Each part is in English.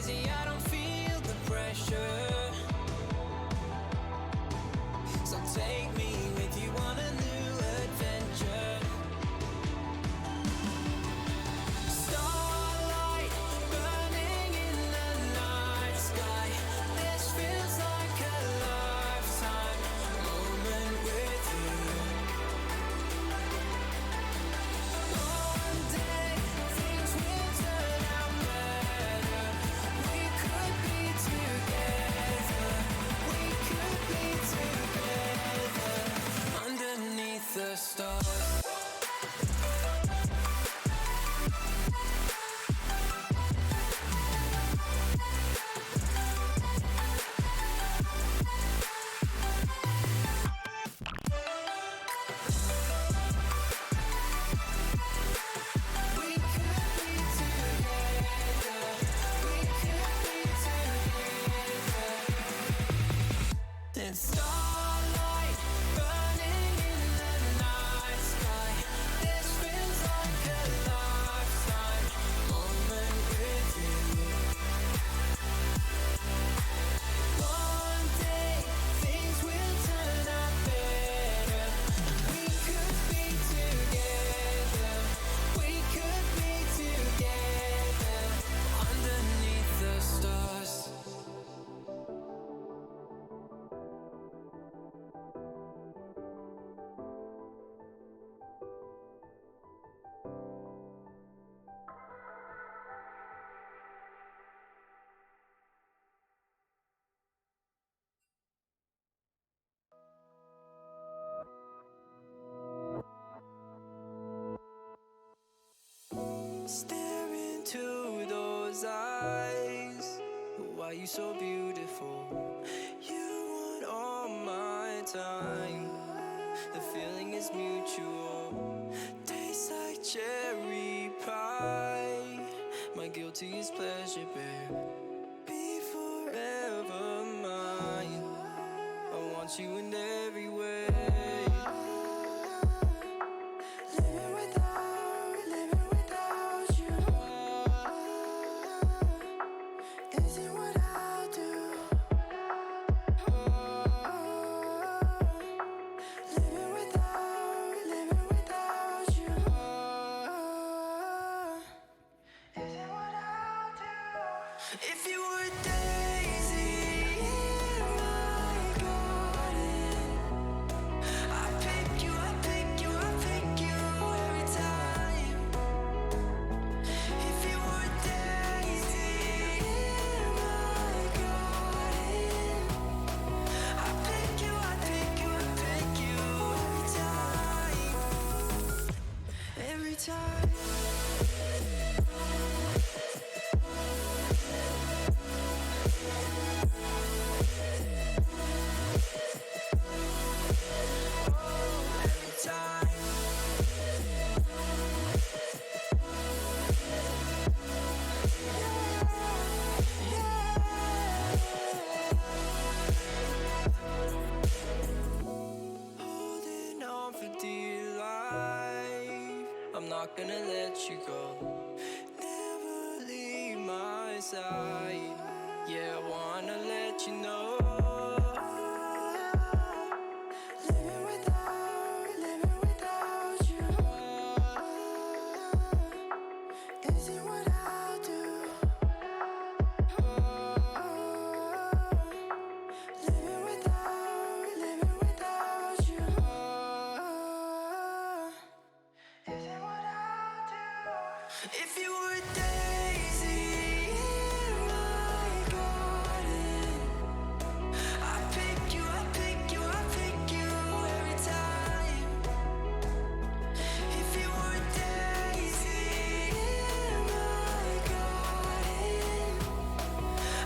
crazy, I don't feel the pressure. So take me with you on a new adventure. Starlight burning in the night sky. This feels like a lifetime moment with you. One day things will turn out better. We could be together. We could be together underneath the stars. And starlight burning in the night sky. This feels like a lifetime moment with you. One day things will turn out better. We could be together. We could be together underneath the stars. Stare into those eyes. Why you so beautiful? You want all my time. The feeling is mutual. Tastes like cherry pie. My guiltiest pleasure, babe. Be forever mine. I want you in every way. Living without you isn't what I'll do. Living without you isn't what I'll do. If you were a daisy in my garden, I pick you, I pick you, I pick you every time. If you were a daisy in my garden, I pick you, I pick you, I pick you every time. Every time. Every time. Holding on for dear life. I'm not gonna let you go. Never leave my side. Yeah, I wanna let you know. Living without you isn't what I'll do. Living without you isn't what I'll do. If you were a daisy in my garden, I pick you, I pick you, I pick you every time. If you were a daisy in my garden,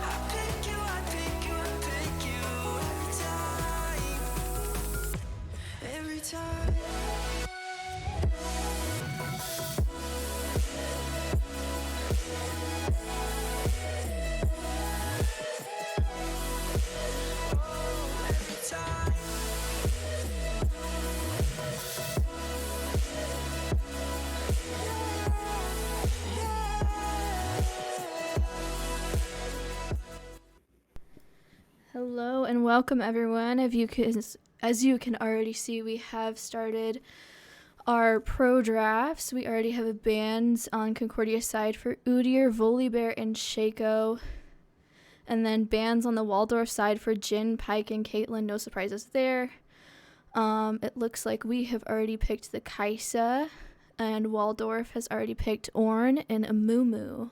I pick you, I pick you, I pick you every time. Every time. and welcome everyone. As you can already see, we have started our pro drafts. We already have bands on Concordia side for Udir, Volibear, and Shaco. And then bands on the Waldorf side for Jin, Pike, and Caitlin. No surprises there. It looks like we have already picked the Kaisa, and Waldorf has already picked Ornn and Amumu.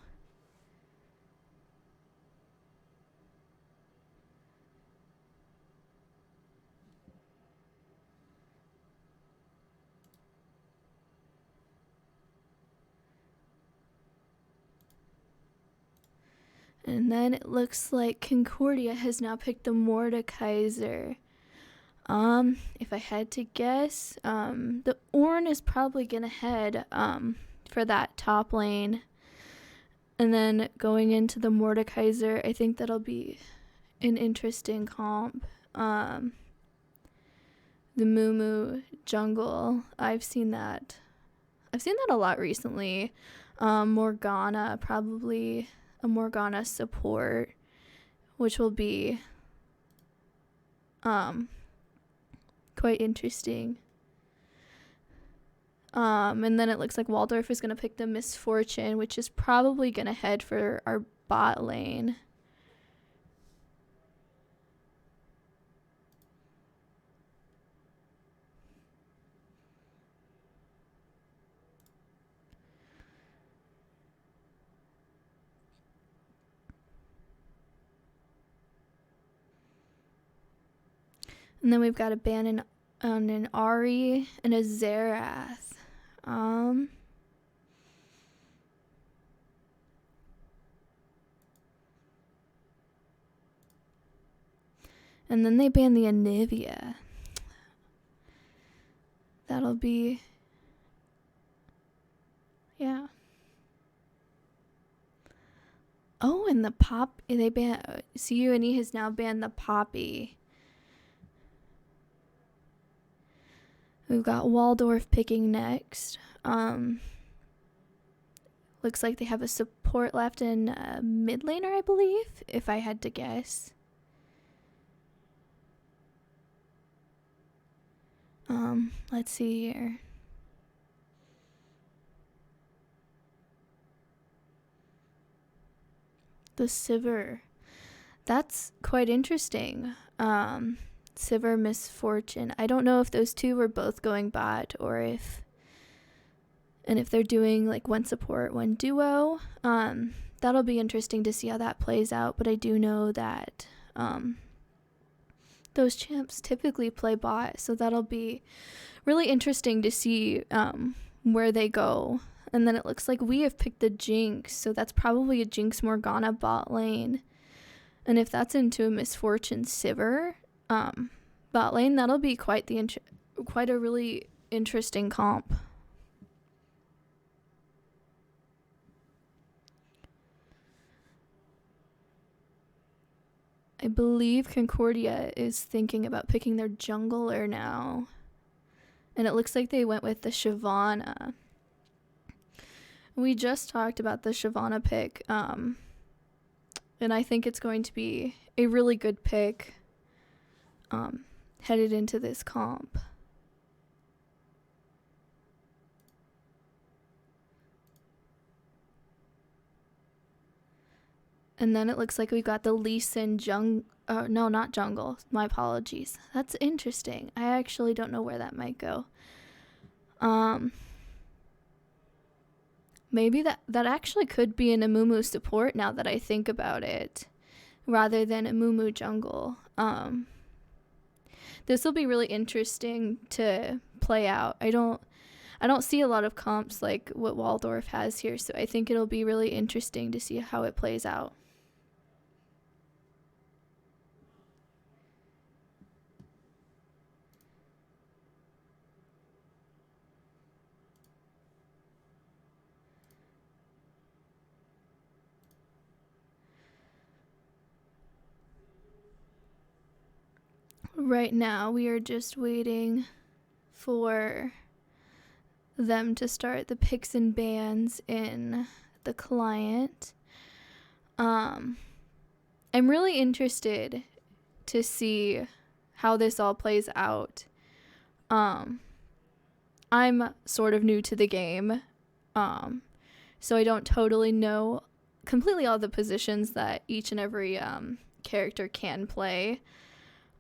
And then it looks like Concordia has now picked the Mordekaiser. If I had to guess, the Ornn is probably gonna head for that top lane. And then going into the Mordekaiser, I think that'll be an interesting comp. The Mumu jungle, I've seen that a lot recently. Morgana, probably a Morgana support, which will be quite interesting. And then it looks like Waldorf is gonna pick the Misfortune, which is probably gonna head for our bot lane. And then we've got a ban on an Ari and a Xerath. And then they ban the Anivia. That'll be... yeah. Oh, and the Pop... they ban... CUNE has now banned the Poppy. We've got Waldorf picking next. Looks like they have a support left in mid laner, I believe, if I had to guess. Let's see here. The Sivir. That's quite interesting. Sivir, Misfortune. I don't know if those two were both going bot or if they're doing like one support, one duo. That'll be interesting to see how that plays out, but I do know that those champs typically play bot, so that'll be really interesting to see where they go. And then it looks like we have picked the Jinx, so that's probably a Jinx Morgana bot lane. And if that's into a Misfortune Sivir bot lane, that'll be quite a really interesting comp. I believe Concordia is thinking about picking their jungler now. And it looks like they went with the Shyvana. We just talked about the Shyvana pick. And I think it's going to be a really good pick headed into this comp. And then it looks like we've got the Lee Sin no, not jungle. My apologies. That's interesting. I actually don't know where that might go. Maybe that actually could be an Amumu support now that I think about it, rather than Amumu jungle. This will be really interesting to play out. I don't see a lot of comps like what Waldorf has here, so I think it'll be really interesting to see how it plays out. Right now, we are just waiting for them to start the picks and bans in the client. I'm really interested to see how this all plays out. I'm sort of new to the game, so I don't totally know completely all the positions that each and every character can play,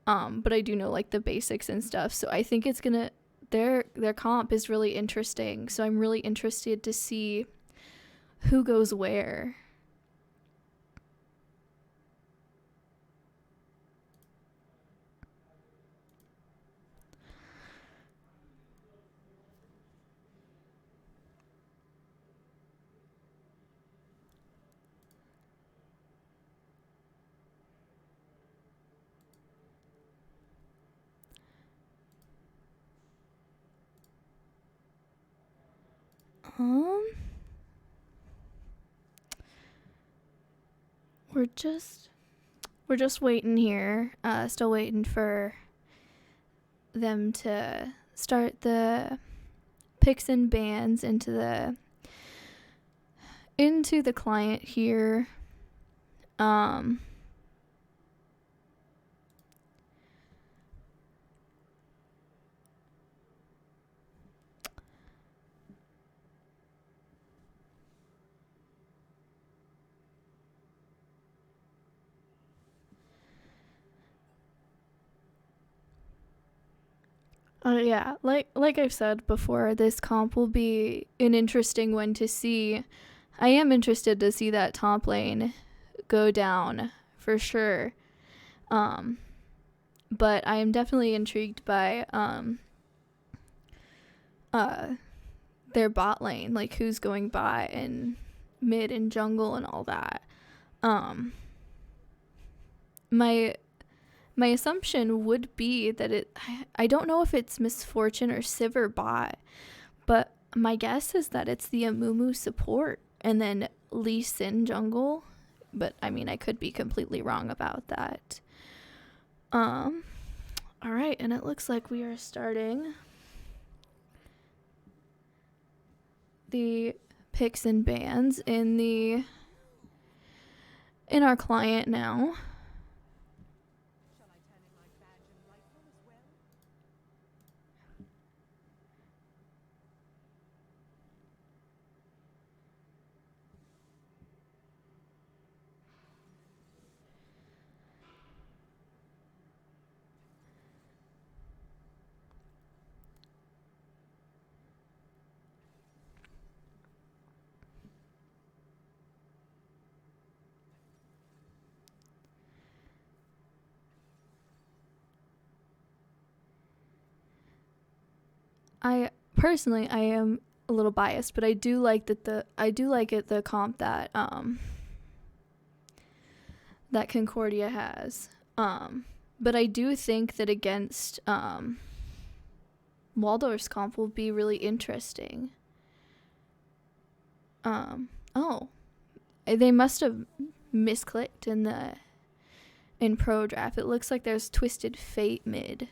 but I do know like the basics and stuff. So I think it's gonna their comp is really interesting. So I'm really interested to see who goes where. We're just waiting here. Still waiting for them to start the picks and bans into the client here. Yeah, like I've said before, this comp will be an interesting one to see. I am interested to see that top lane go down for sure. But I am definitely intrigued by their bot lane, like who's going by and mid and jungle and all that. My assumption would be that I don't know if it's Misfortune or Sivir bot, but my guess is that it's the Amumu support and then Lee Sin jungle. But I mean, I could be completely wrong about that. All right, and it looks like we are starting the picks and bans in our client now. I am a little biased, but I do like the comp that that Concordia has. But I do think that against Waldorf's comp will be really interesting. Oh, they must have misclicked in pro draft. It looks like there's Twisted Fate mid.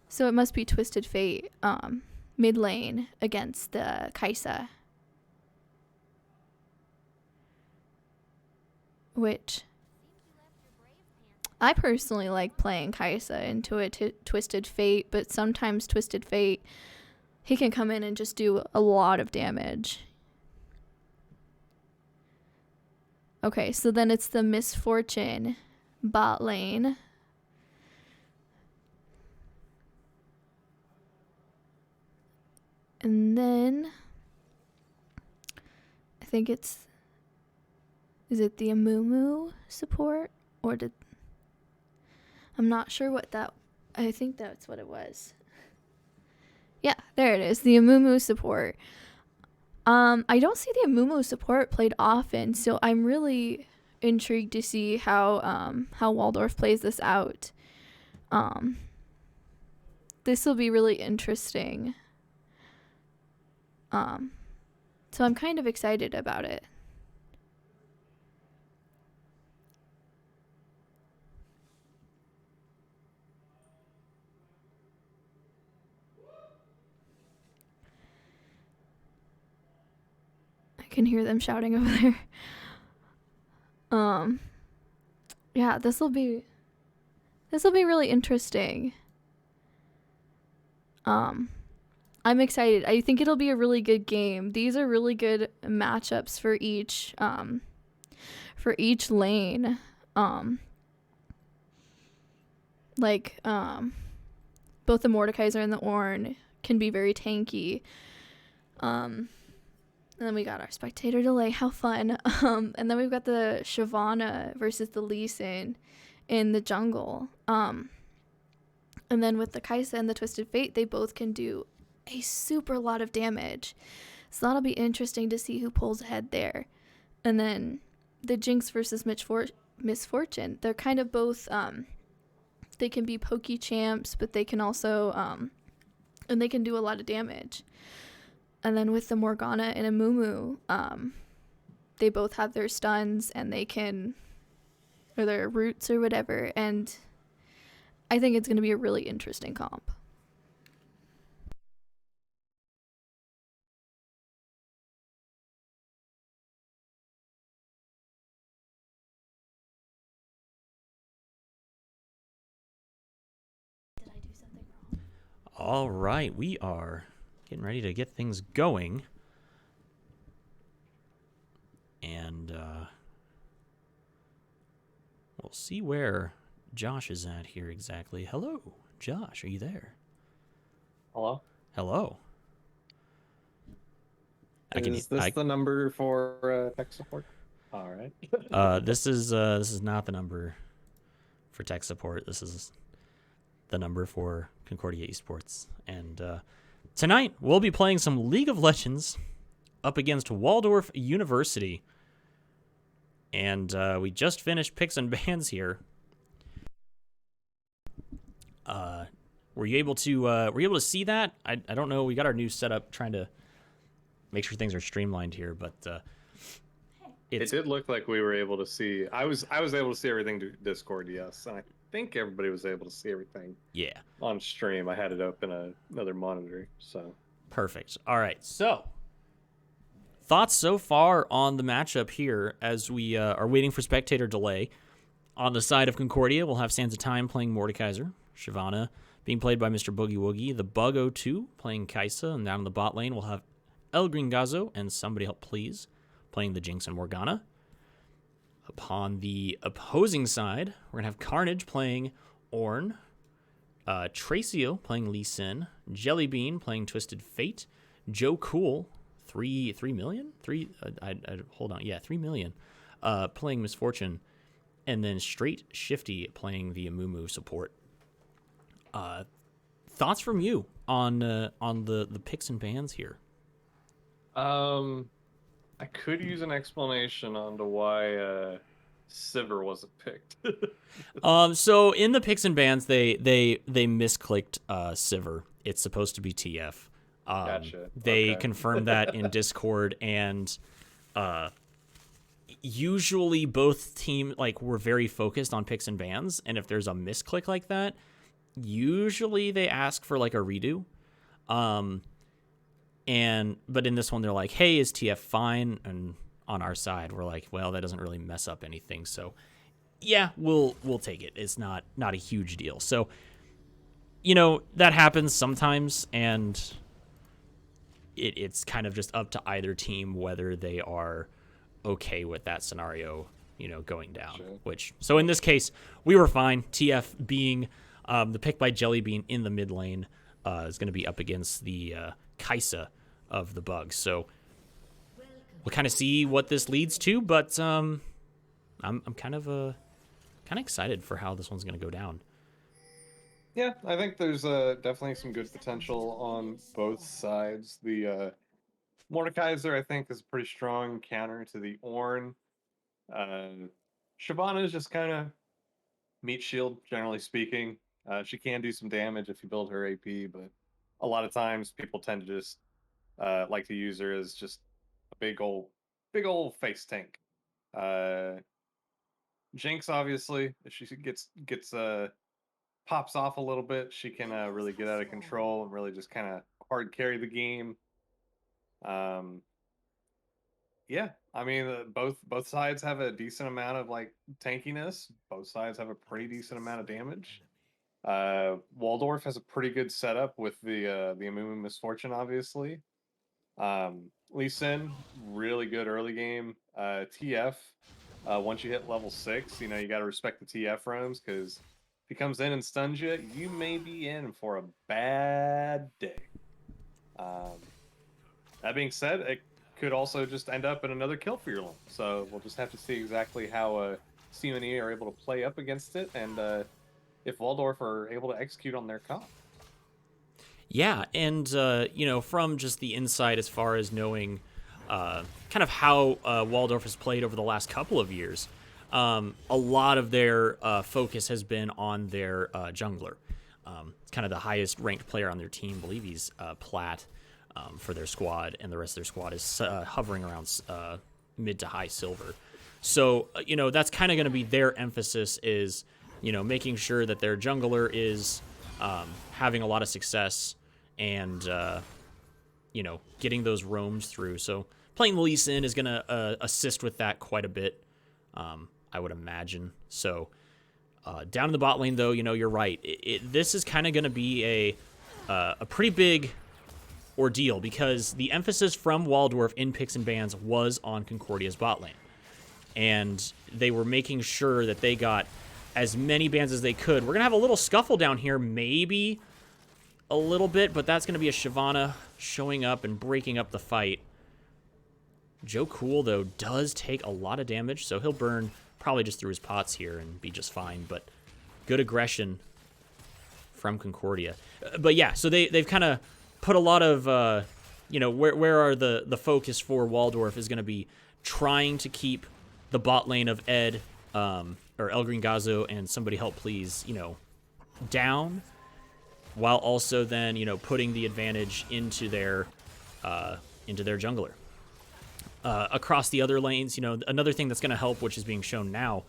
So it must be Twisted Fate mid lane against the Kaisa, which I personally like playing Kaisa into a Twisted Fate, but sometimes Twisted Fate, he can come in and just do a lot of damage. Okay, so then it's the Misfortune bot lane. And then I think is it the Amumu support or I'm not sure what that, I think that's what it was. Yeah, there it is, the Amumu support. I don't see the Amumu support played often, so I'm really intrigued to see how Waldorf plays this out. This will be really interesting. So I'm kind of excited about it. I can hear them shouting over there. Um, yeah, this will be really interesting. Um, I'm excited. I think it'll be a really good game. These are really good matchups for each lane. Um, like both the Mordekaiser and the Ornn can be very tanky. And then we got our spectator delay. How fun. And then we've got the Shyvana versus the Lee Sin in the jungle. And then with the Kaisa and the Twisted Fate, they both can do a super lot of damage. So that'll be interesting to see who pulls ahead there. And then the Jinx versus Misfortune. They're kind of both, they can be pokey champs, but they can also, and they can do a lot of damage. And then with the Morgana and Amumu, they both have their stuns and they can, or their roots or whatever. And I think it's going to be a really interesting comp. Did I do something wrong? All right, we are getting ready to get things going. And we'll see where Josh is at here exactly. Hello, Josh, are you there? Hello? Hello. Is this the number for tech support? All right. This is not the number for tech support. This is the number for Concordia Esports. And tonight we'll be playing some League of Legends up against Waldorf University. And we just finished picks and bans here. Were you able to see that? I don't know. We got our new setup, trying to make sure things are streamlined here, but it did look like we were able to see. I was able to see everything to Discord, yes, and I think everybody was able to see everything. Yeah. On stream, I had it up in another monitor, so. Perfect. All right. So, thoughts so far on the matchup here as we are waiting for spectator delay. On the side of Concordia, we'll have Sands of Time playing Mordekaiser, Shyvana being played by Mr. Boogie Woogie, the Bug02 playing Kaisa, and down in the bot lane we'll have El Gringazo and Somebody Help Please playing the Jinx and Morgana. Upon the opposing side, we're going to have Carnage playing Ornn, Tracio playing Lee Sin, Jellybean playing Twisted Fate, Joe Cool, 3 million? 3 hold on. Yeah, 3 million. Playing Misfortune, and then Straight Shifty playing the Amumu support. Thoughts from you on the picks and bans here? I could use an explanation onto why Sivir wasn't picked. So in the picks and bans, they misclicked Sivir. It's supposed to be TF. Gotcha. They confirmed that in Discord, and usually both team were very focused on picks and bans, and if there's a misclick like that, usually they ask for like a redo. But in this one they're like, hey, is TF fine? And on our side we're like, well, that doesn't really mess up anything, so yeah, we'll take it. It's not a huge deal. So that happens sometimes, and it's kind of just up to either team whether they are okay with that scenario going down. Sure. So in this case we were fine. TF being the pick by Jellybean in the mid lane is going to be up against the Kaisa of the Bugs. So we'll kind of see what this leads to, but I'm kind of excited for how this one's going to go down. Yeah, I think there's definitely some good potential on both sides. The Mordekaiser, I think, is a pretty strong counter to the Ornn. Shyvana is just kind of meat shield, generally speaking. She can do some damage if you build her AP, but a lot of times people tend to just like to use her as just a big old face tank. Jinx, obviously, if she gets pops off a little bit, she can really get out of control and really just kind of hard carry the game. Yeah, I mean, both sides have a decent amount of like tankiness. Both sides have a pretty decent amount of damage. Waldorf has a pretty good setup with the Amumu Misfortune, obviously. Lee Sin, really good early game. TF, once you hit level 6, you know, you got to respect the TF roams because if he comes in and stuns you, you may be in for a bad day. Um, that being said, it could also just end up in another kill for your lane. So we'll just have to see exactly how CNE are able to play up against it and if Waldorf are able to execute on their comp. Yeah, and you know, from just the inside as far as knowing kind of how Waldorf has played over the last couple of years, a lot of their focus has been on their jungler. It's kind of the highest ranked player on their team. I believe he's plat for their squad, and the rest of their squad is hovering around mid to high silver. So, you know, that's kind of going to be their emphasis is, you know, making sure that their jungler is having a lot of success and, you know, getting those roams through. So playing the Lee Sin is going to assist with that quite a bit, I would imagine. So down in the bot lane, though, you know, you're right. This is kind of going to be a pretty big ordeal because the emphasis from Waldorf in picks and bans was on Concordia's bot lane. And they were making sure that they got as many bans as they could. We're going to have a little scuffle down here, maybe a little bit, but that's going to be a Shyvana showing up and breaking up the fight. Joe Cool, though, does take a lot of damage, so he'll burn probably just through his pots here and be just fine, but good aggression from Concordia. But yeah, so they've kind of put a lot of, you know, where are the focus for Waldorf is going to be trying to keep the bot lane of Ed, or El Green Gazo and Somebody Help Please, you know, down, while also then, you know, putting the advantage into their jungler. Across the other lanes, you know, another thing that's going to help, which is being shown now,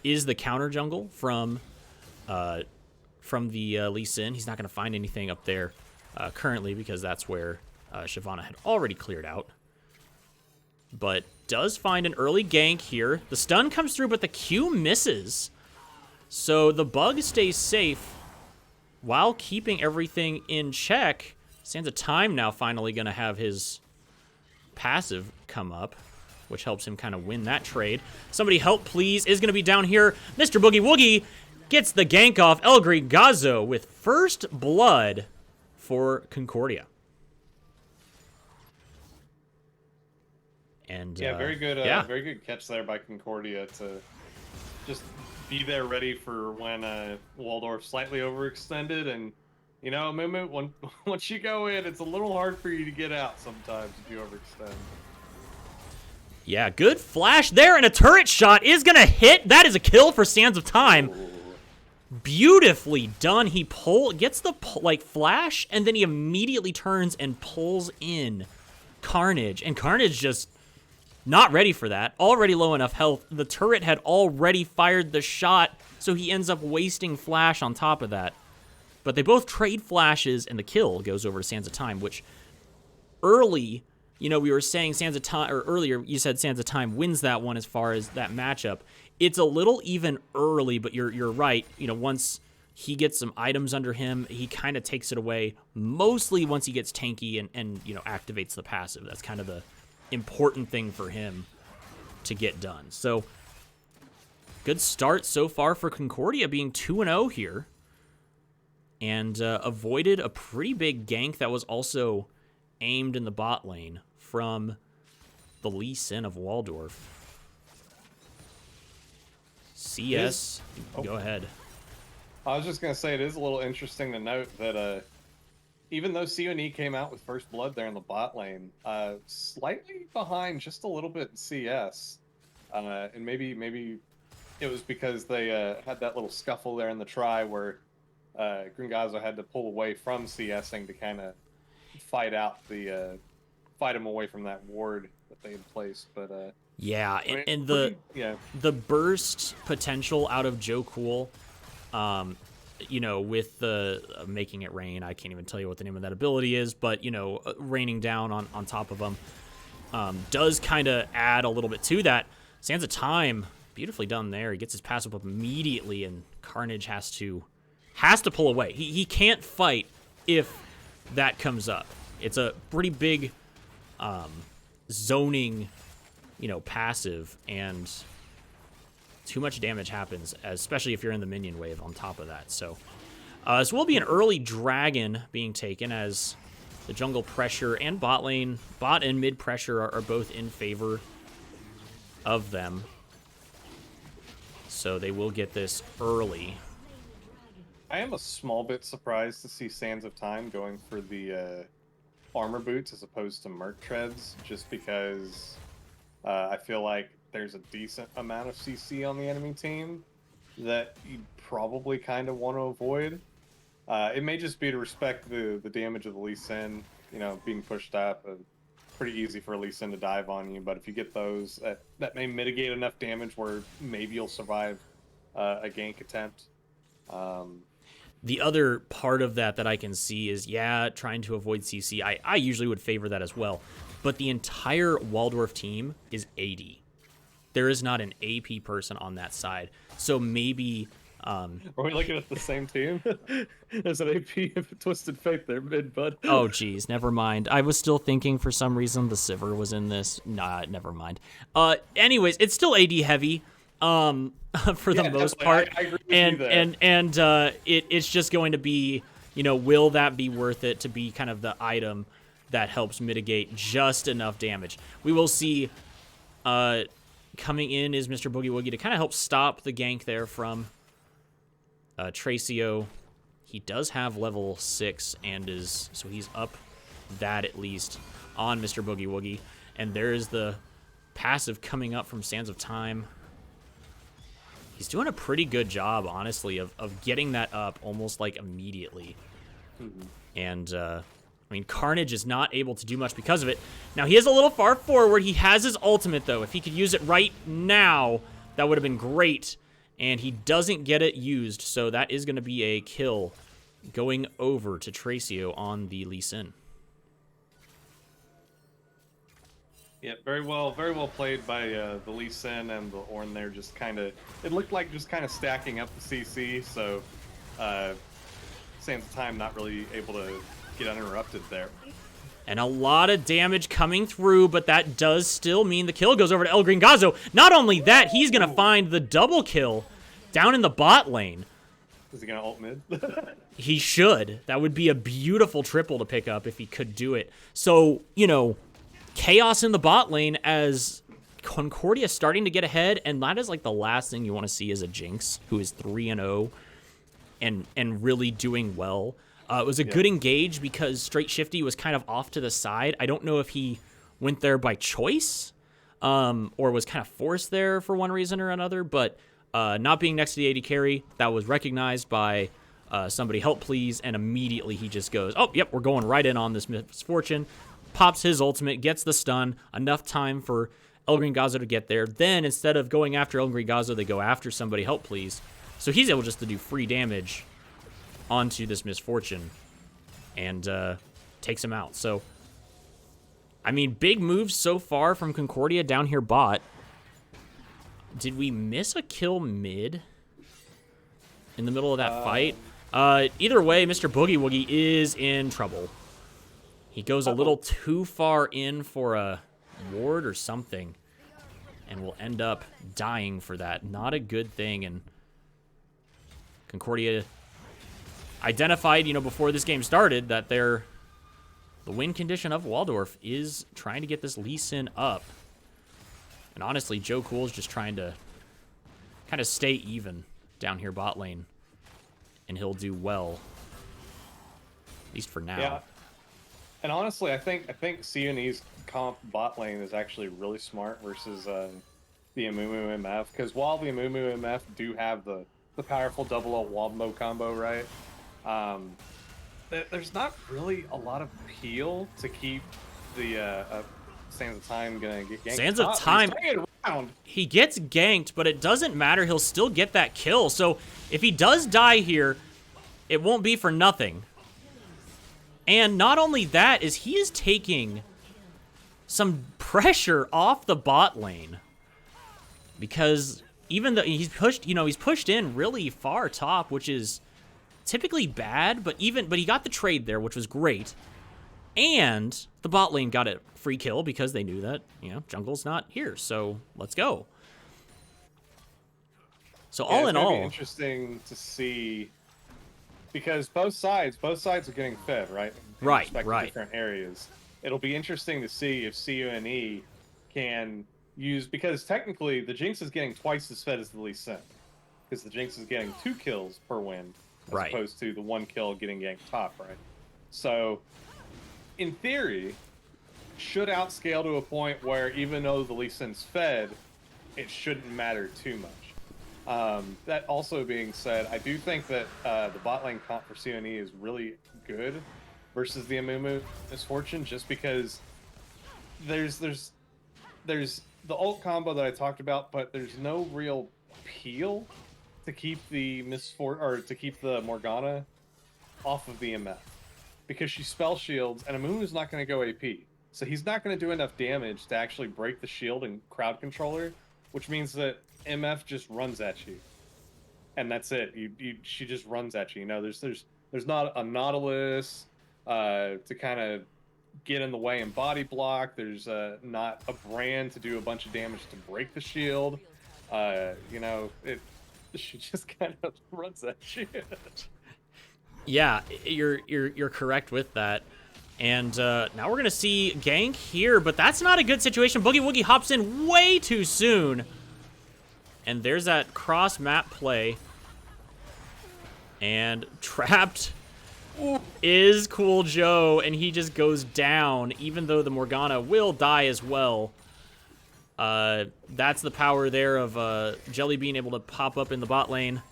is the counter jungle from the Lee Sin. He's not going to find anything up there currently because that's where Shyvana had already cleared out. But does find an early gank here. The stun comes through, but the Q misses. So the bug stays safe while keeping everything in check. Sands of Time now finally going to have his passive come up, which helps him kind of win that trade. Somebody Help Please is going to be down here. Mr. Boogie Woogie gets the gank off El Green Gazo with first blood for Concordia. And yeah, very good catch there by Concordia to just be there ready for when Waldorf slightly overextended, and you know, once you go in, it's a little hard for you to get out sometimes if you overextend. Yeah, good flash there, and a turret shot is gonna hit. That is a kill for Sands of Time. Ooh. Beautifully done. He gets the flash, and then he immediately turns and pulls in Carnage, and Carnage just not ready for that. Already low enough health. The turret had already fired the shot, so he ends up wasting flash on top of that. But they both trade flashes, and the kill goes over to Sands of Time, which early, you know, we were saying Sands of Time, or earlier you said Sands of Time wins that one as far as that matchup. It's a little even early, but you're right. You know, once he gets some items under him, he kind of takes it away, mostly once he gets tanky and you know, activates the passive. That's kind of the important thing for him to get done. So good start so far for Concordia, being 2-0 here, and avoided a pretty big gank that was also aimed in the bot lane from the Lee Sin of Waldorf. CS, go ahead. I was just gonna say it is a little interesting to note that even though CNE came out with first blood there in the bot lane, slightly behind just a little bit in CS, and maybe it was because they had that little scuffle there in the try where Gringazo had to pull away from CSing to kind of fight him away from that ward that they had placed. But yeah, I mean, and the burst potential out of Joe Cool, you know, with the making it rain. I can't even tell you what the name of that ability is, but you know, raining down on top of them. does kind of add a little bit to that. Sands of Time, beautifully done there. He gets his passive up immediately, and Carnage has to pull away. He can't fight if that comes up. It's a pretty big zoning, passive, and too much damage happens, especially if you're in the minion wave on top of that. So this will be an early dragon being taken, as the jungle pressure and bot and mid pressure are both in favor of them. So they will get this early. I am a small bit surprised to see Sands of Time going for the armor boots as opposed to Merc treads, just because I feel like there's a decent amount of CC on the enemy team that you probably kind of want to avoid. It may just be to respect the damage of the Lee Sin, being pushed up. Pretty easy for Lee Sin to dive on you, but if you get those, that may mitigate enough damage where maybe you'll survive a gank attempt. The other part of that I can see is, trying to avoid CC. I usually would favor that as well. But the entire Waldorf team is AD. There is not an AP person on that side. So maybe... Are we looking at the same team? There's an AP of Twisted Fate there, mid, bud. Oh, geez, never mind. I was still thinking for some reason the Sivir was in this. Nah, never mind. Anyways, it's still AD heavy. For the most part, I agree with you there. It's just going to be, will that be worth it to be kind of the item that helps mitigate just enough damage? We will see. Coming in is Mr. Boogie Woogie to kind of help stop the gank there from Tracio. He does have level 6 so he's up that at least on Mr. Boogie Woogie, and there is the passive coming up from Sands of Time. He's doing a pretty good job, honestly, of getting that up almost like immediately. Mm-hmm. And, Carnage is not able to do much because of it. Now, he is a little far forward. He has his ultimate, though. If he could use it right now, that would have been great. And he doesn't get it used, so that is going to be a kill going over to Tracio on the Lee Sin. Yeah, very well played by the Lee Sin and the Ornn there. Just kind of, it looked like just kind of stacking up the CC. So, Sands of Time not really able to get uninterrupted there. And a lot of damage coming through, but that does still mean the kill goes over to El Gringazo. Not only that, he's going to find the double kill down in the bot lane. Is he going to ult mid? He should. That would be a beautiful triple to pick up if he could do it. So, chaos in the bot lane as Concordia starting to get ahead, and that is like the last thing you want to see as a Jinx who is 3-0 and really doing well. It was a good engage because Straight Shifty was kind of off to the side. I don't know if he went there by choice or was kind of forced there for one reason or another, but not being next to the AD carry, that was recognized by somebody, help please, and immediately he just goes, oh, yep, we're going right in on this misfortune, pops his ultimate, gets the stun, enough time for El Gringazo to get there. Then instead of going after El Gringazo, they go after somebody, help please. So he's able just to do free damage onto this misfortune and takes him out. So, big moves so far from Concordia down here bot. Did we miss a kill mid in the middle of that fight? Either way, Mr. Boogie Woogie is in trouble. He goes a little too far in for a ward or something and will end up dying for that. Not a good thing, and Concordia identified, before this game started that the win condition of Waldorf is trying to get this Lee Sin up. And honestly, Joe Cool's just trying to kind of stay even down here bot lane. And he'll do well. At least for now. Yeah. And honestly, I think CNE's comp bot lane is actually really smart versus the Amumu MF. Because while the Amumu MF do have the powerful double ult Wombo combo, right? There's not really a lot of appeal to keep the Sands of Time gonna get ganked. Sands of Time, he gets ganked, but it doesn't matter. He'll still get that kill. So if he does die here, it won't be for nothing. And not only that, is he is taking some pressure off the bot lane. Because even though he's pushed, he's pushed in really far top, which is typically bad, but he got the trade there, which was great. And the bot lane got a free kill because they knew that, jungle's not here, so let's go. So all in all, be interesting to see, because both sides are getting fed, right? In respective different areas. It'll be interesting to see if CUNE can use, because technically the Jinx is getting twice as fed as the Lee Sin, because the Jinx is getting 2 kills per win, as opposed to the 1 kill getting yanked top, right? So, in theory, should outscale to a point where even though the Lee Sin's fed, it shouldn't matter too much. That also being said, I do think that the bot lane comp for CUNE is really good versus the Amumu Misfortune, just because there's the ult combo that I talked about, but there's no real peel to keep the Morgana off of the MF, because she spell shields and Amumu's not going to go AP, so he's not going to do enough damage to actually break the shield and crowd controller, which means that MF just runs at you, and that's it. She just runs at you. There's not a Nautilus to kind of get in the way and body block. There's not a brand to do a bunch of damage to break the shield. She just kind of runs that shit. Yeah, you're correct with that. And now we're gonna see gank here, but that's not a good situation. Boogie Woogie hops in way too soon. And there's that cross map play. And trapped is Cool Joe, and he just goes down, even though the Morgana will die as well. That's the power there of Jelly being able to pop up in the bot lane.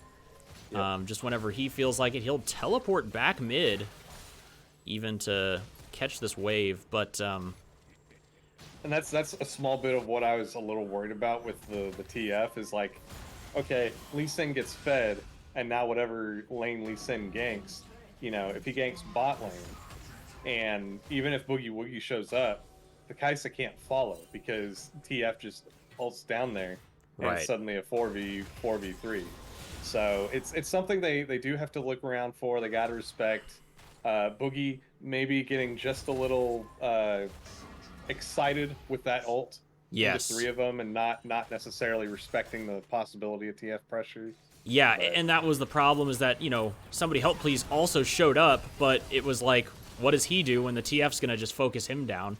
Yep. Just whenever he feels like it. He'll teleport back mid, even to catch this wave. But and that's a small bit of what I was a little worried about with the TF is like, okay, Lee Sin gets fed, and now whatever lane Lee Sin ganks, if he ganks bot lane, and even if Boogie Woogie shows up, the Kai'Sa can't follow because TF just ults down there, and it's suddenly a 4v3. So it's something they do have to look around for. They got to respect. Boogie maybe getting just a little excited with that ult. Yes. The 3 of them, and not necessarily respecting the possibility of TF pressures. Yeah, and that was the problem, is that, somebody help please also showed up, but it was like, what does he do when the TF's going to just focus him down?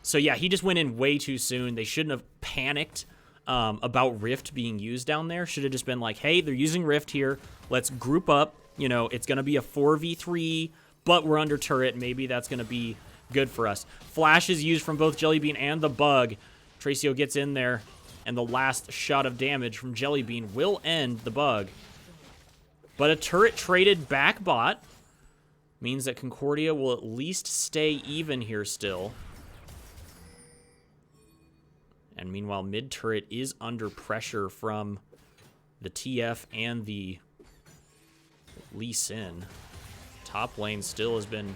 So yeah, he just went in way too soon. They shouldn't have panicked about Rift being used down there. Should have just been like, hey, they're using Rift here. Let's group up. It's going to be a 4v3, but we're under turret. Maybe that's going to be good for us. Flash is used from both Jellybean and the Bug. Tracio gets in there, and the last shot of damage from Jellybean will end the Bug. But a turret traded back bot means that Concordia will at least stay even here still. And meanwhile, mid turret is under pressure from the TF and the Lee Sin. Top lane still has been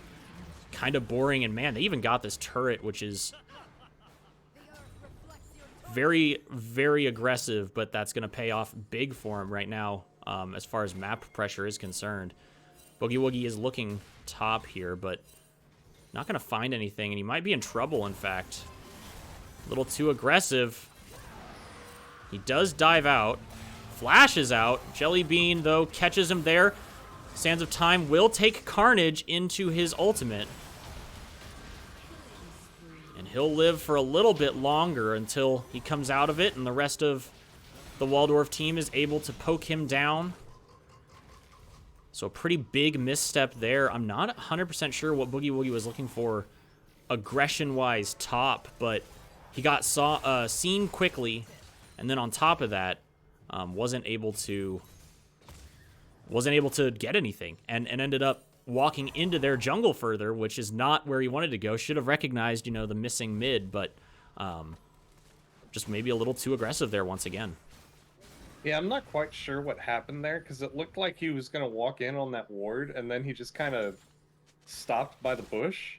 kind of boring, and man, they even got this turret, which is very, very aggressive, but that's going to pay off big for him right now as far as map pressure is concerned. Boogie Woogie is looking top here, but not going to find anything, and he might be in trouble, in fact. A little too aggressive. He does dive out. Flashes out. Jellybean, though, catches him there. Sands of Time will take Carnage into his ultimate. And he'll live for a little bit longer until he comes out of it and the rest of the Waldorf team is able to poke him down. So a pretty big misstep there. I'm not 100% sure what Boogie Woogie was looking for aggression-wise top, but he got seen quickly, and then on top of that, wasn't able to get anything, and ended up walking into their jungle further, which is not where he wanted to go. Should have recognized, the missing mid, but just maybe a little too aggressive there once again. Yeah, I'm not quite sure what happened there, because it looked like he was going to walk in on that ward, and then he just kind of stopped by the bush.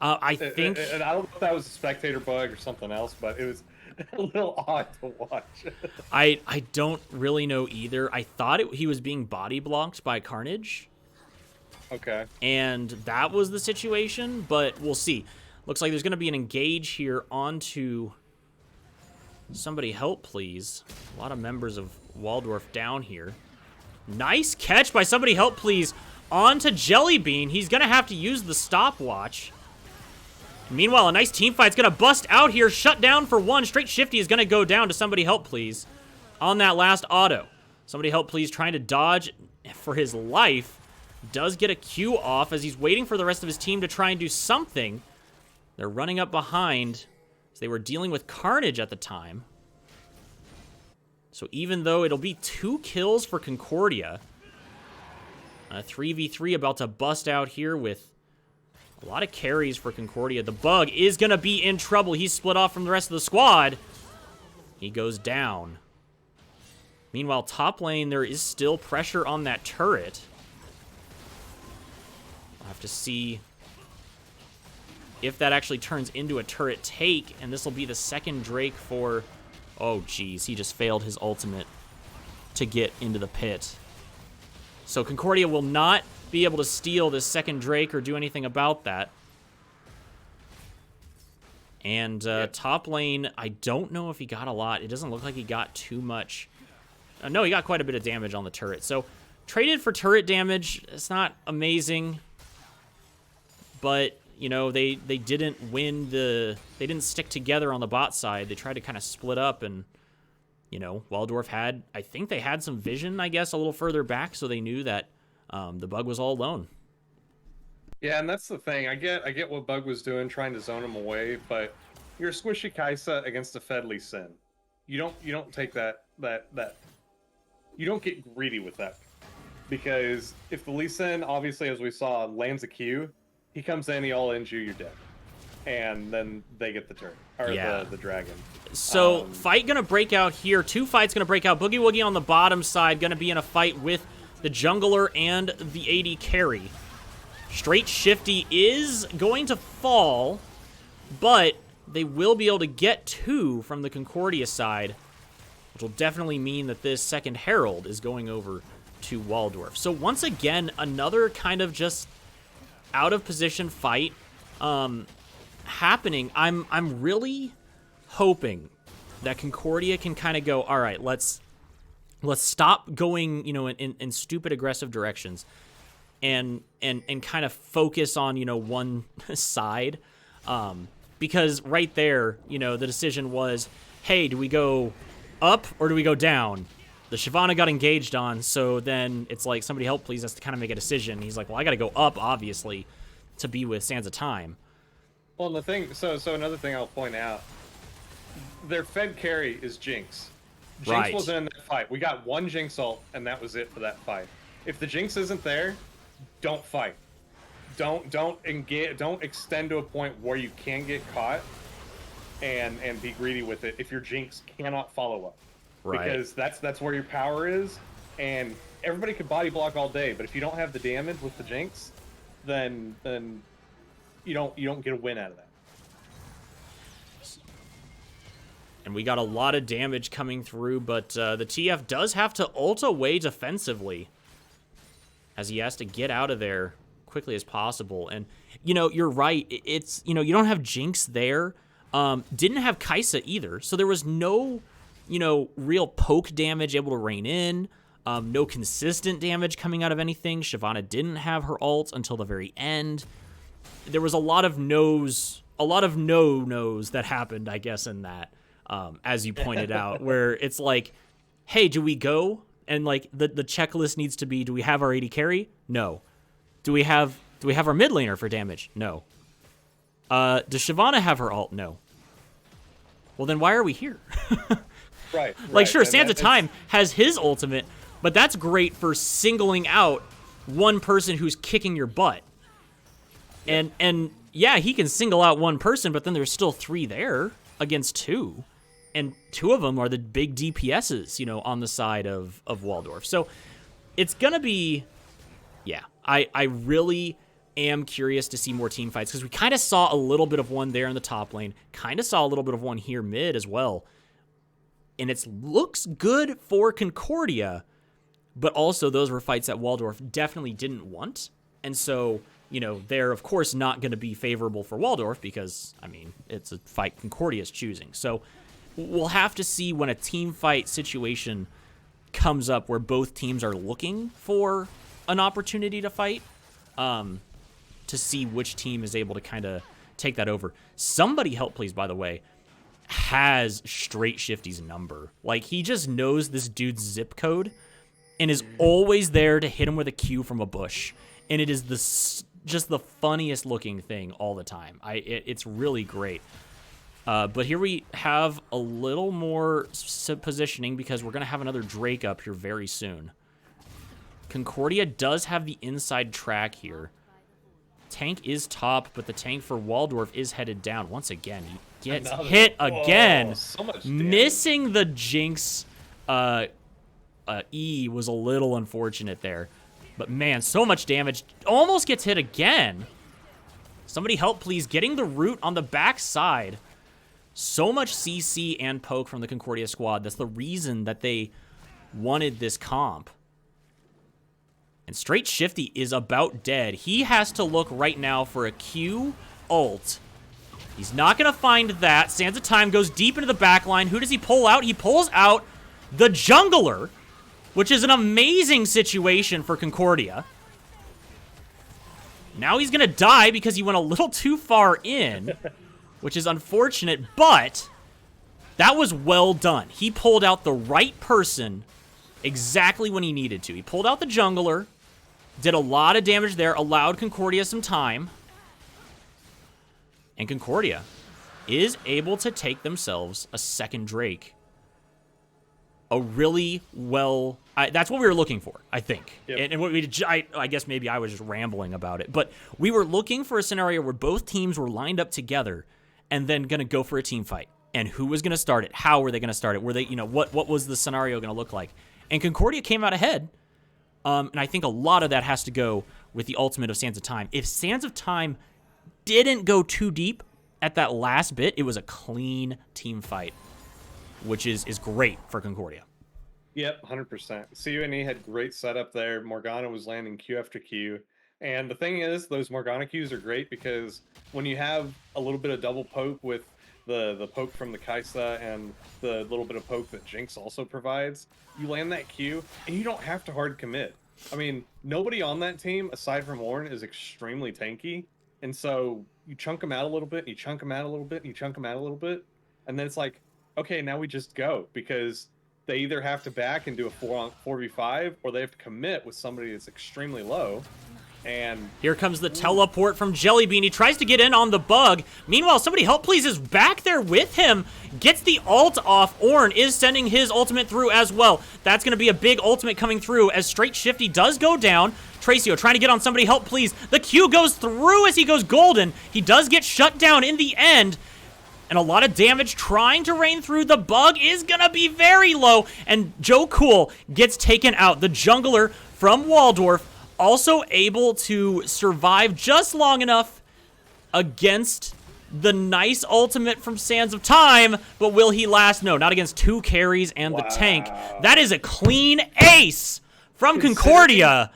I think And I don't know if that was a spectator bug or something else, but it was a little odd to watch. I don't really know either. I thought he was being body blocked by Carnage, Okay. and that was the situation, but we'll see. Looks like there's going to be an engage here onto... Somebody help, please. A lot of members of Waldorf down here. Nice catch by somebody help, please. Onto Jellybean. He's going to have to use the stopwatch. Meanwhile, a nice team fight's going to bust out here. Shut down for one. Straight Shifty is going to go down to somebody help, please. On that last auto. Somebody help, please. Trying to dodge for his life. Does get a Q off as he's waiting for the rest of his team to try and do something. They're running up behind. They were dealing with Carnage at the time. So even though it'll be 2 kills for Concordia, a 3v3 about to bust out here with a lot of carries for Concordia. The Bug is going to be in trouble. He's split off from the rest of the squad. He goes down. Meanwhile, top lane, there is still pressure on that turret. We'll have to see if that actually turns into a turret take, and this will be the second Drake for... Oh, geez, he just failed his ultimate to get into the pit. So Concordia will not be able to steal this second Drake or do anything about that. And top lane, I don't know if he got a lot. It doesn't look like he got too much. No, he got quite a bit of damage on the turret. So traded for turret damage. It's not amazing, but... You know, they didn't win the... They didn't stick together on the bot side. They tried to kind of split up, and, you know, Waldorf had... I think they had some vision, I guess, a little further back, so they knew that the Bug was all alone. Yeah, and that's the thing. I get what Bug was doing, trying to zone him away, but you're Squishy Kaisa against a Fed Lee Sin. You don't take that... You don't get greedy with that. Because if the Lee Sin, obviously, as we saw, lands a Q... He comes in, he all-ins you, you're dead. And then they get the turret. Or Yeah. the dragon. So, fight gonna break out here. 2 fights gonna break out. Boogie Woogie on the bottom side gonna be in a fight with the jungler and the AD carry. Straight Shifty is going to fall, but they will be able to get 2 from the Concordia side, which will definitely mean that this second Herald is going over to Waldorf. So once again, another kind of just out of position fight happening. I'm really hoping that Concordia can kind of go, all right, let's stop going, you know, in stupid aggressive directions and kind of focus on, you know, one side. Because right there, you know, the decision was, hey, do we go up or do we go down? The Shyvana got engaged on, so then it's like, somebody help, please, has to kind of make a decision. He's like, well, I got to go up, obviously, to be with Sands of Time. Well, and the thing, so another thing I'll point out, their Fed carry is Jinx. Jinx Right. wasn't in that fight. We got 1 Jinx ult, and that was it for that fight. If the Jinx isn't there, don't fight. Don't engage. Don't extend to a point where you can get caught, and be greedy with it. If your Jinx cannot follow up. Right. Because that's where your power is, and everybody can body block all day, but if you don't have the damage with the Jinx, then you don't get a win out of that. And we got a lot of damage coming through, but the TF does have to ult away defensively, as he has to get out of there quickly as possible. And, you know, you're right. It's, you know, you don't have Jinx there. Didn't have Kaisa either, so there was no, you know, real poke damage able to rain in. No consistent damage coming out of anything. Shyvana didn't have her ult until the very end. There was a lot of no-nos that happened, I guess, in that, as you pointed out, where it's like, hey, do we go? And like the checklist needs to be, do we have our AD carry? No. Do we have our mid laner for damage? No. Does Shyvana have her ult? No. Well, then why are we here? Right. Like, sure, Sands of Time has his ultimate, but that's great for singling out one person who's kicking your butt. And yeah, he can single out one person, but then there's still 3 there against 2. And 2 of them are the big DPSs, you know, on the side of Waldorf. So it's going to be, yeah, I really am curious to see more team fights because we kind of saw a little bit of one there in the top lane, kind of saw a little bit of one here mid as well. And it looks good for Concordia, but also those were fights that Waldorf definitely didn't want. And so, you know, they're of course not going to be favorable for Waldorf because, I mean, it's a fight Concordia's choosing. So we'll have to see when a team fight situation comes up where both teams are looking for an opportunity to fight, to see which team is able to kind of take that over. Somebody help please, by the way, has Straight Shifty's number. Like, he just knows this dude's zip code and is always there to hit him with a Q from a bush. And it is just the funniest looking thing all the time. It's really great. But here we have a little more positioning because we're going to have another Drake up here very soon. Concordia does have the inside track here. Tank is top, but the tank for Waldorf is headed down. Once again, he gets hit again. So much damage. Missing the Jinx E was a little unfortunate there. But man, so much damage. Almost gets hit again. Somebody help, please. Getting the root on the backside. So much CC and poke from the Concordia squad. That's the reason that they wanted this comp. And Straight Shifty is about dead. He has to look right now for a Q ult. He's not going to find that. Sands of Time goes deep into the back line. Who does he pull out? He pulls out the jungler, which is an amazing situation for Concordia. Now he's going to die because he went a little too far in, which is unfortunate, but that was well done. He pulled out the right person exactly when he needed to. He pulled out the jungler, did a lot of damage there, allowed Concordia some time, and Concordia is able to take themselves a second Drake. A really well... that's what we were looking for, I think. Yep. And what I guess maybe I was just rambling about it. But we were looking for a scenario where both teams were lined up together and then going to go for a team fight. And who was going to start it? How were they going to start it? Were they, you know, what was the scenario going to look like? And Concordia came out ahead. And I think a lot of that has to go with the ultimate of Sands of Time. If Sands of Time didn't go too deep at that last bit, it was a clean team fight, which is great for Concordia. Yep, 100%. CUNE had great setup there. Morgana was landing Q after Q. And the thing is, those Morgana Qs are great because when you have a little bit of double poke with the poke from the Kaisa and the little bit of poke that Jinx also provides, you land that Q and you don't have to hard commit. I mean, nobody on that team, aside from Ornn, is extremely tanky. And so you chunk them out a little bit, you chunk them out a little bit, you chunk them out a little bit. And then it's like, okay, now we just go because they either have to back and do a 4v5 or they have to commit with somebody that's extremely low. And here comes the teleport from Jellybean. He tries to get in on the bug. Meanwhile, somebody help please is back there with him. Gets the ult off. Ornn is sending his ultimate through as well. That's going to be a big ultimate coming through as Straight Shifty does go down. Tracio trying to get on somebody help please. The Q goes through as he goes golden. He does get shut down in the end. And a lot of damage trying to rain through. The bug is going to be very low. And Joe Cool gets taken out. The jungler from Waldorf also able to survive just long enough against the nice ultimate from Sands of Time. But will he last? No, not against two carries and the tank. That is a clean ace from Concordia.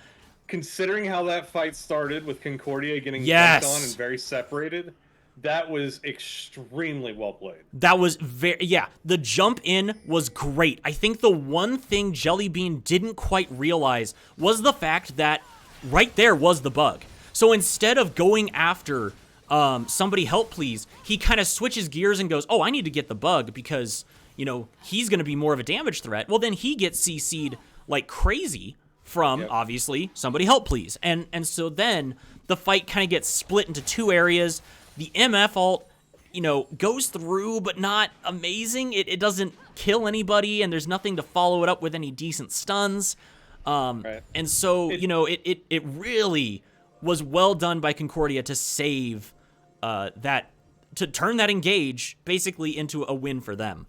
Considering how that fight started with Concordia getting yes. dunked on and very separated, that was extremely well played. That was the jump in was great. I think the one thing Jellybean didn't quite realize was the fact that right there was the bug. So instead of going after somebody help please, he kind of switches gears and goes, oh, I need to get the bug because, you know, he's going to be more of a damage threat. Well, then he gets CC'd like crazy from, obviously, somebody help please. And so then the fight kind of gets split into two areas. The MF ult, you know, goes through, but not amazing. It doesn't kill anybody, and there's nothing to follow it up with any decent stuns. And so, you know, it really was well done by Concordia to save that, to turn that engage basically into a win for them.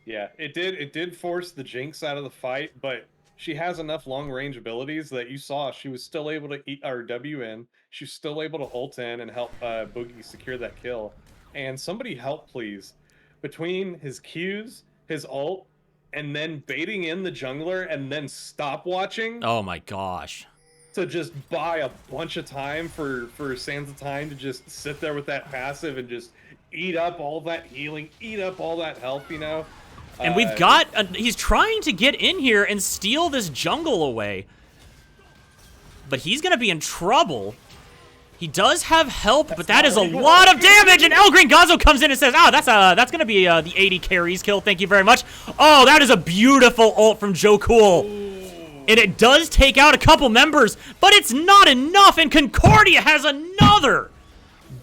Yeah, it did force the Jinx out of the fight, but she has enough long range abilities that you saw she was still able to eat our W in. She's still able to ult in and help Boogie secure that kill. And somebody help, please. Between his Qs, his ult, and then baiting in the jungler and then stopwatching Oh my gosh. to just buy a bunch of time for Sands of Time to just sit there with that passive and just eat up all that healing, eat up all that health, you know? And we've got, he's trying to get in here and steal this jungle away. But he's going to be in trouble. He does have help, but that is a lot of damage. And El Green Gazo comes in and says, oh, that's going to be the 80 carries kill. Thank you very much. Oh, that is a beautiful ult from Joe Cool. And it does take out a couple members, but it's not enough. And Concordia has another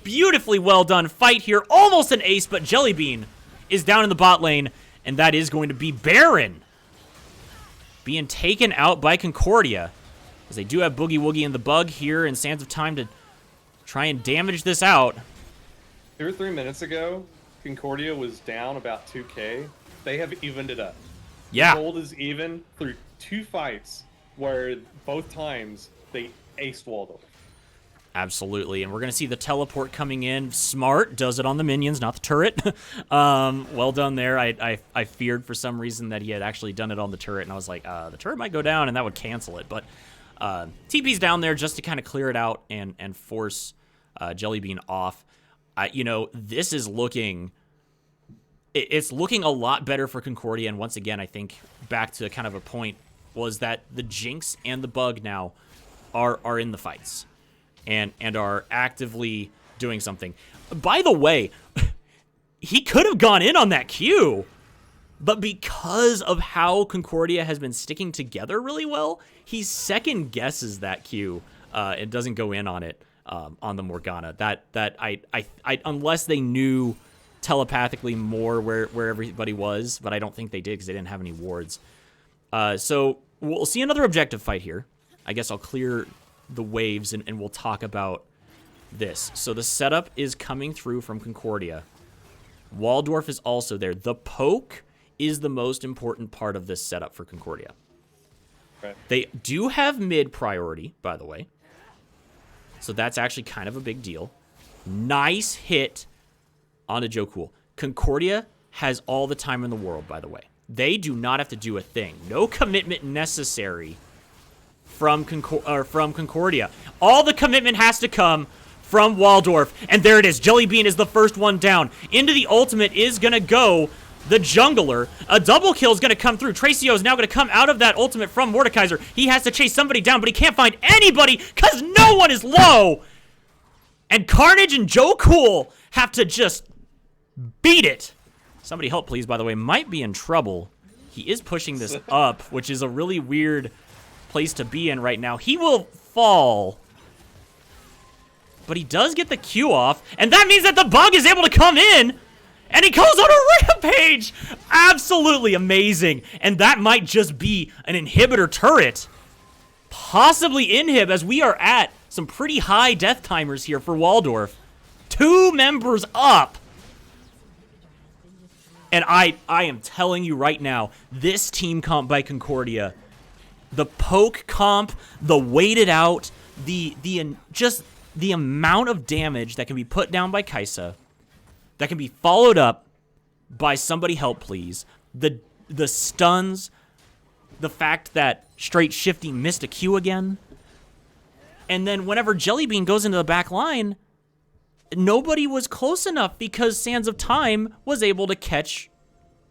beautifully well done fight here. Almost an ace, but Jellybean is down in the bot lane. And that is going to be Baron being taken out by Concordia. As they do have Boogie Woogie and the Bug here in Sands of Time to try and damage this out. 2 or 3 minutes ago, Concordia was down about 2k. They have evened it up. Yeah. Gold is even through 2 fights where both times they aced Waldorf. Absolutely, and we're going to see the teleport coming in. Smart, does it on the minions, not the turret. Well done there. I feared for some reason that he had actually done it on the turret, and I was like, the turret might go down, and that would cancel it. But TP's down there just to kind of clear it out and force Jellybean off. You know, this is looking... It's looking a lot better for Concordia, and once again, I think back to kind of a point was that the Jinx and the Bug now are in the fights. And are actively doing something. By the way, he could have gone in on that Q, but because of how Concordia has been sticking together really well, he second guesses that Q and doesn't go in on it on the Morgana. That I unless they knew telepathically more where everybody was, but I don't think they did because they didn't have any wards. So we'll see another objective fight here. I guess I'll clear the waves and we'll talk about this. So the setup is coming through from Concordia. Waldorf is also there. The poke is the most important part of this setup for Concordia. Right. They do have mid priority, by the way. So that's actually kind of a big deal. Nice hit onto Joe Cool. Concordia has all the time in the world, by the way. They do not have to do a thing. No commitment necessary from Concordia. All the commitment has to come from Waldorf. And there it is. Jellybean is the first one down. Into the ultimate is going to go the jungler. A double kill is going to come through. Tracio is now going to come out of that ultimate from Mordekaiser. He has to chase somebody down, but he can't find anybody because no one is low. And Carnage and Joe Cool have to just beat it. Somebody help, please, by the way. Might be in trouble. He is pushing this up, which is a really weird place to be in right now. He will fall, but he does get the Q off, and that means that the Bug is able to come in, and he goes on a rampage. Absolutely amazing, and that might just be an inhibitor turret, possibly inhib, as we are at some pretty high death timers here for Waldorf. 2 members up. And I am telling you right now, this team comp by Concordia, the poke comp, the weighted out, just the amount of damage that can be put down by Kaisa, that can be followed up by somebody help please, the stuns, the fact that straight Shifty missed a Q again, and then whenever Jellybean goes into the back line, nobody was close enough because Sands of Time was able to catch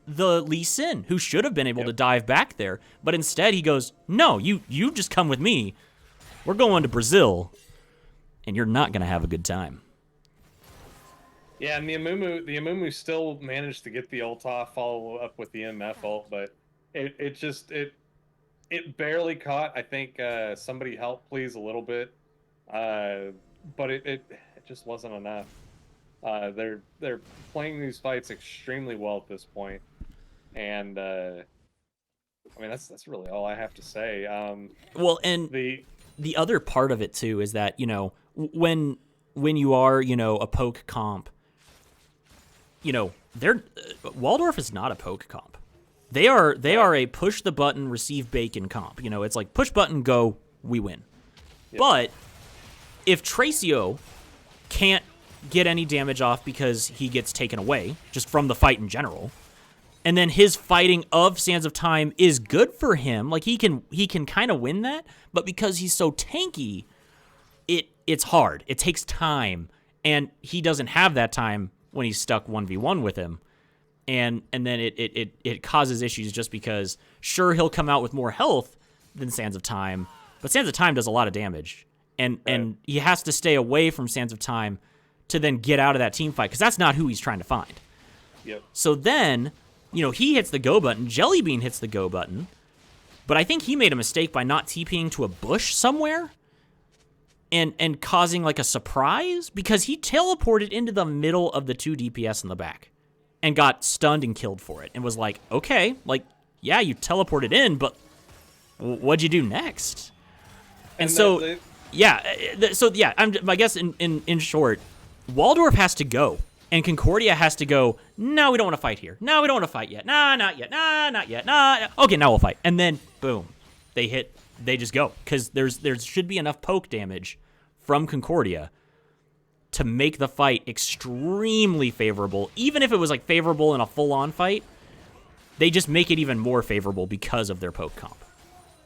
the Lee Sin, who should have been able to dive back there. But instead he goes, no, you just come with me. We're going to Brazil, and you're not going to have a good time. Yeah, and the Amumu still managed to get the ult off, follow up with the MF ult, but it barely caught. I think somebody help please a little bit, but it just wasn't enough. They're playing these fights extremely well at this point, and I mean that's really all I have to say. Well, and the other part of it too is that, you know, when you are, you know, a poke comp, you know, Waldorf is not a poke comp. They are a push the button, receive bacon comp. You know, it's like push button, go, we win. Yep. But if Tracio can't get any damage off because he gets taken away just from the fight in general, and then his fighting of Sands of Time is good for him, like he can kind of win that, but because he's so tanky, it's hard. It takes time, and he doesn't have that time when he's stuck 1v1 with him. And then it causes issues just because, sure, he'll come out with more health than Sands of Time, but Sands of Time does a lot of damage. And he has to stay away from Sands of Time to then get out of that team fight, because that's not who he's trying to find. Yep. So then, you know, he hits the go button, Jellybean hits the go button, but I think he made a mistake by not TPing to a bush somewhere and causing like a surprise, because he teleported into the middle of the 2 DPS in the back and got stunned and killed for it, and was like, okay, like, yeah, you teleported in, but what'd you do next? And so, I guess in short, Waldorf has to go, and Concordia has to go, no, we don't want to fight here. No, we don't want to fight yet. Nah, not yet. Nah, not yet. Nah. Okay, now we'll fight. And then, boom, they just go, because there should be enough poke damage from Concordia to make the fight extremely favorable. Even if it was like favorable in a full-on fight, they just make it even more favorable because of their poke comp.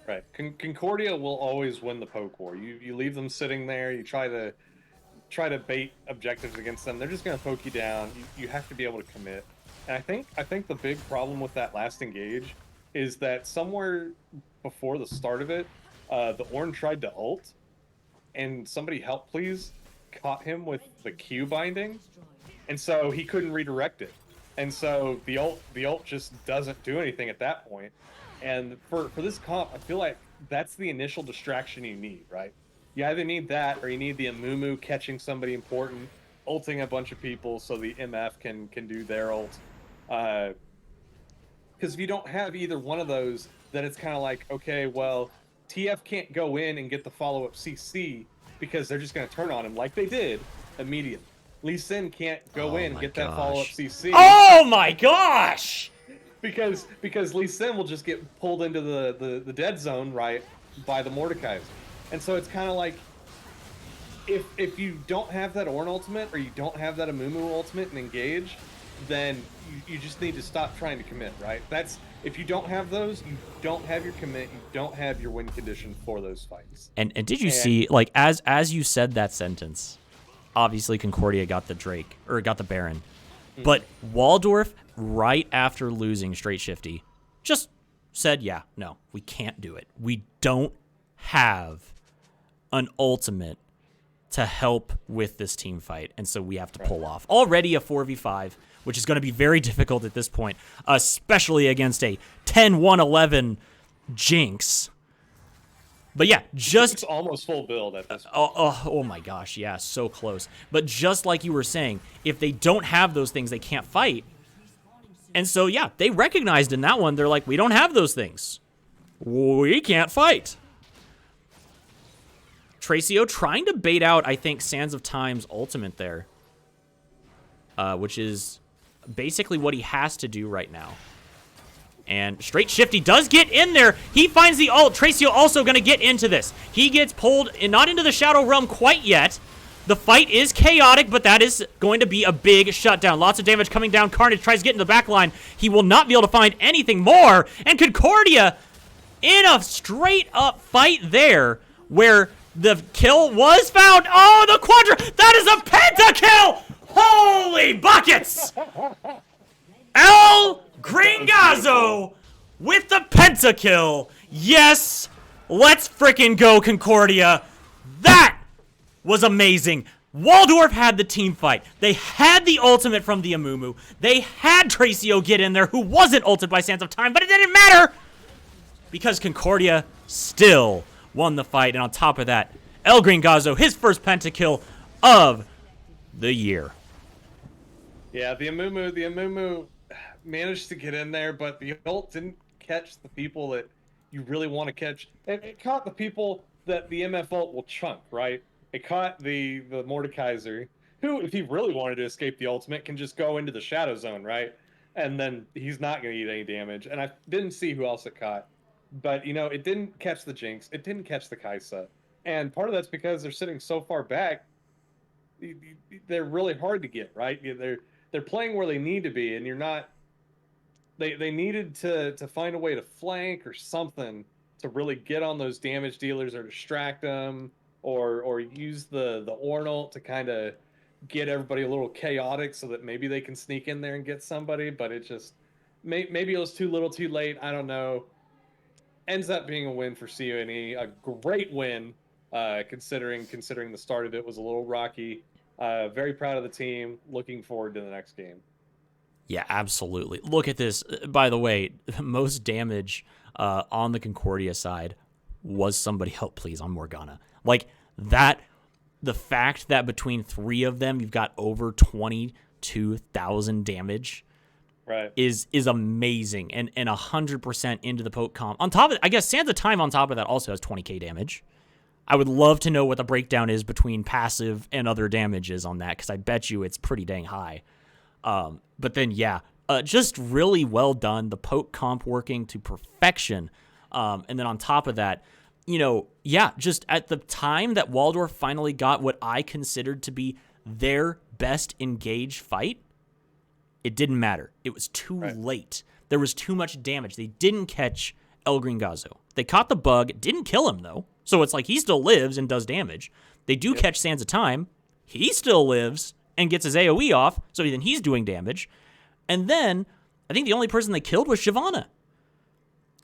Right. Concordia will always win the poke war. You leave them sitting there, you try to bait objectives against them, they're just going to poke you down. You have to be able to commit. And I think the big problem with that last engage is that somewhere before the start of it, the Ornn tried to ult, and somebody help please caught him with the Q binding, and so he couldn't redirect it. And so the ult just doesn't do anything at that point. And for this comp, I feel like that's the initial distraction you need, right? You either need that, or you need the Amumu catching somebody important, ulting a bunch of people so the MF can do their ult. Because if you don't have either one of those, then it's kind of like, okay, well, TF can't go in and get the follow-up CC because they're just going to turn on him like they did immediately. Lee Sin can't go in and get that follow-up CC. Oh my gosh! Because Lee Sin will just get pulled into the dead zone, right, by the Mordekaiser. And so it's kind of like, if you don't have that Ornn ultimate, or you don't have that Amumu ultimate and engage, then you just need to stop trying to commit, right? If you don't have those, you don't have your commit, you don't have your win condition for those fights. And did you see, like, as you said that sentence, obviously Concordia got the Drake, or got the Baron, but Waldorf, right after losing Straight Shifty, just said, yeah, no, we can't do it. We don't have an ultimate to help with this team fight, and so we have to pull off. Already a 4v5, which is going to be very difficult at this point, especially against a 10-1-11 Jinx. But yeah, just... It's almost full build at this point. Oh my gosh, yeah, so close. But just like you were saying, if they don't have those things, they can't fight. And so, yeah, they recognized in that one, they're like, we don't have those things. We can't fight. Tracio trying to bait out, I think, Sands of Time's ultimate there. Which is basically what he has to do right now. And Straight Shifty does get in there. He finds the ult. Tracio also going to get into this. He gets pulled, not into the Shadow Realm quite yet. The fight is chaotic, but that is going to be a big shutdown. Lots of damage coming down. Carnage tries to get in the back line. He will not be able to find anything more. And Concordia in a straight-up fight there where the kill was found. Oh, the Quadra! That is a pentakill! Holy buckets! El Gringazo with the pentakill. Yes, let's frickin' go, Concordia. That was amazing. Waldorf had the team fight. They had the ultimate from the Amumu. They had Tracio get in there, who wasn't ulted by Sands of Time, but it didn't matter because Concordia still won the fight. And on top of that, El Gringazo, his first pentakill of the year. Yeah, the Amumu managed to get in there, but the ult didn't catch the people that you really want to catch. It caught the people that the MF ult will chunk, right? It caught the Mordekaiser, who, if he really wanted to escape the ultimate, can just go into the Shadow Zone, right? and then he's not going to eat any damage. And I didn't see who else it caught, but it didn't catch the Jinx. It didn't catch the Kai'Sa, and part of that's because they're sitting so far back. They're really hard to get right. They're playing where they need to be, and you're not. They needed to find a way to flank or something to really get on those damage dealers or distract them, or use the Ornalt to kind of get everybody a little chaotic so that maybe they can sneak in there and get somebody. But it just maybe it was too little, too late. I don't know. Ends up being a win for CUNE, a great win, considering the start of it was a little rocky. Very proud of the team. Looking forward to the next game. Yeah, absolutely. Look at this. By the way, most damage on the Concordia side was somebody help, please, on Morgana. Like that, the fact that between three of them, you've got over 22,000 damage. Right. Is amazing and 100% into the poke comp. On top of it, I guess Sands of Time on top of that also has 20k damage. I would love to know what the breakdown is between passive and other damages on that, because I bet you it's pretty dang high. But then, yeah, just really well done. The poke comp working to perfection. And then on top of that, just at the time that Waldorf finally got what I considered to be their best engaged fight, it didn't matter. It was too late. There was too much damage. They didn't catch El Gringazo. They caught the bug. It didn't kill him, though. So it's like he still lives and does damage. They do catch Sands of Time. He still lives and gets his AoE off, so then he's doing damage. And then I think the only person they killed was Shyvana.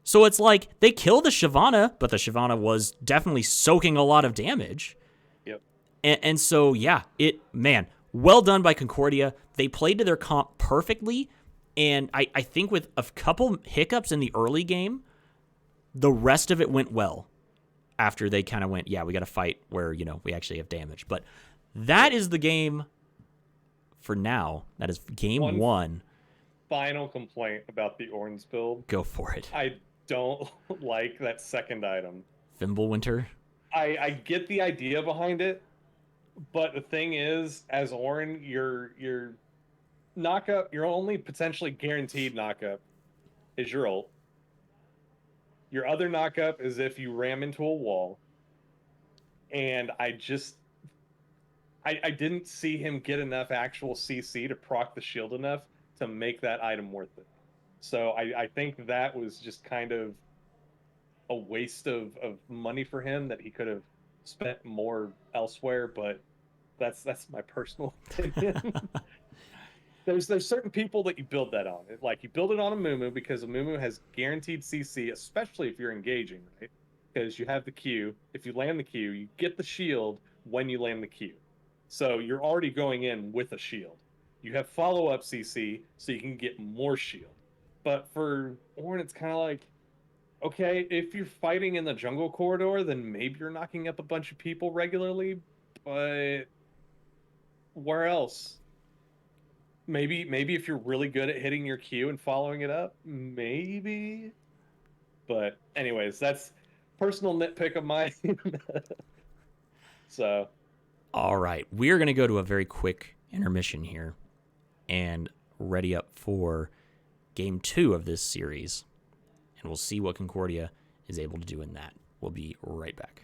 So it's like they killed the Shyvana, but the Shyvana was definitely soaking a lot of damage. Yep. And so, yeah, well done by Concordia. They played to their comp perfectly, and I think with a couple hiccups in the early game, the rest of it went well after they kind of went, yeah, we got to fight where, we actually have damage. But that is the game for now. That is game one. Final complaint about the Orn's build. Go for it. I don't like that second item. Fimbulwinter. I get the idea behind it, but the thing is, as Ornn, your knockup, your only potentially guaranteed knockup is your ult. Your other knockup is if you ram into a wall. And I didn't see him get enough actual CC to proc the shield enough to make that item worth it. So I think that was just kind of a waste of money for him that he could have spent more elsewhere, but that's my personal opinion. There's certain people that you build that on. Like, you build it on a Mumu because a Mumu has guaranteed CC, especially if you're engaging, right? Because you have the Q. If you land the Q, you get the shield when you land the Q. So you're already going in with a shield. You have follow-up CC, so you can get more shield. But for Ornn, it's kind of like, okay, if you're fighting in the jungle corridor, then maybe you're knocking up a bunch of people regularly, but where else? Maybe if you're really good at hitting your Q and following it up, maybe. But anyways, that's personal nitpick of mine. So, all right, we're going to go to a very quick intermission here and ready up for game 2 of this series. And we'll see what Concordia is able to do in that. We'll be right back.